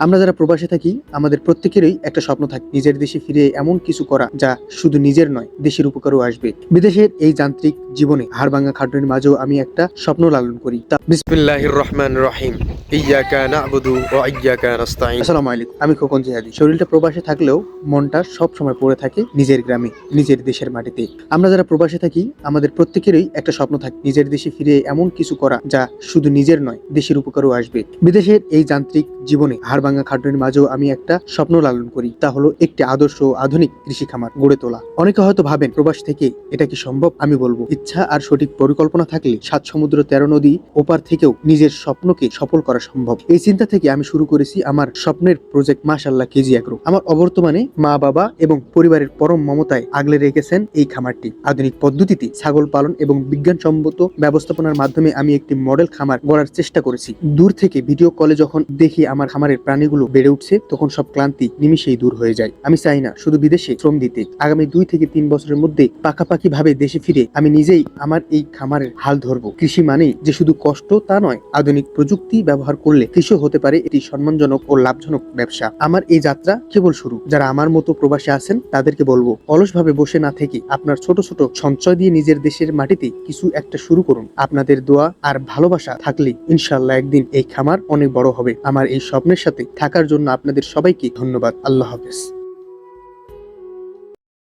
আমরা যারা প্রবাসে থাকি আমাদের প্রত্যেকেরই একটা স্বপ্ন থাকে নিজের দেশে ফিরে এমন কিছু করা যা শুধু নিজের নয় দেশের উপকারও আসবে। বিদেশের এই যান্ত্রিক জীবনে হাড়ভাঙা খাটুনির মাঝেও আমি একটা স্বপ্ন লালন করি। বিসমিল্লাহির রহমানির রহিম। ইয়াকা না'বুদু ওয়া ইয়াকা নাস্তাঈন। আসসালামু আলাইকুম, আমি খোকন জিহাদি। শরীরটা প্রবাসে থাকলেও মনটা সব সময় পড়ে থাকে নিজের গ্রামে, নিজের দেশের মাটিতে। আমরা যারা প্রবাসে থাকি আমাদের প্রত্যেকেরই একটা স্বপ্ন থাকে নিজের দেশে ফিরে এমন কিছু করা যা শুধু নিজের নয় দেশের উপকারও আসবে। বিদেশের এই যান্ত্রিক জীবনে হাড়ভাঙা খাটুনির মাঝেও আমি একটা স্বপ্ন লালন করি, তা হলো একটি আদর্শ আধুনিক কৃষি খামার গড়ে তোলা। অনেকে হয়তো ভাবেন প্রবাস থেকে এটা কি সম্ভব? আমি বলবো, ইচ্ছা আর সঠিক পরিকল্পনা থাকলে 7 সমুদ্র 13 নদী ওপার থেকেও নিজের স্বপ্নকে সফল করা সম্ভব। এই চিন্তা থেকে আমি শুরু করেছি আমার স্বপ্নের প্রজেক্ট মাশাআল্লাহ কেজি এগ্রো। আমার অবর্তমানে মা বাবা এবং পরিবারের পরম মমতায় আগলে রেখেছেন এই খামারটি। আধুনিক পদ্ধতিতে ছাগল পালন এবং বিজ্ঞানসম্মত ব্যবস্থাপনার মাধ্যমে আমি একটি মডেল খামার গড়ার চেষ্টা করেছি। দূর থেকে ভিডিও কলে যখন দেখি আমার খামারের প্রাণীগুলো বেড়ে উঠছে তখন সব ক্লান্তি নিমিষেই দূর হয়ে যায়। আমি চাই না শুধু বিদেশে শ্রম দিতে, আগামী 2 থেকে 3 বছরের মধ্যে পাকাপাকি ভাবে দেশে ফিরে আমি নিজেই আমার এই খামারের হাল ধরবো। কৃষি মানেই যে শুধু কষ্ট তা নয়, আধুনিক প্রযুক্তি ব্যবহার করলে কৃষি হতে পারে এটি সম্মানজনক ও লাভজনক ব্যবসা। আমার এই যাত্রা কেবল শুরু। যারা আমার মতো প্রবাসী আছেন তাদেরকে বলবো, অলসভাবে বসে না থেকে আপনার ছোট ছোট সঞ্চয় দিয়ে নিজের দেশের মাটিতে কিছু একটা শুরু করুন। আপনাদের দোয়া আর ভালোবাসা থাকলে ইনশাআল্লাহ একদিন এই খামার অনেক বড় হবে। আমার এই স্বপ্নের সাথে থাকার জন্য আপনাদের সবাইকে ধন্যবাদ। আল্লাহ হাফেজ।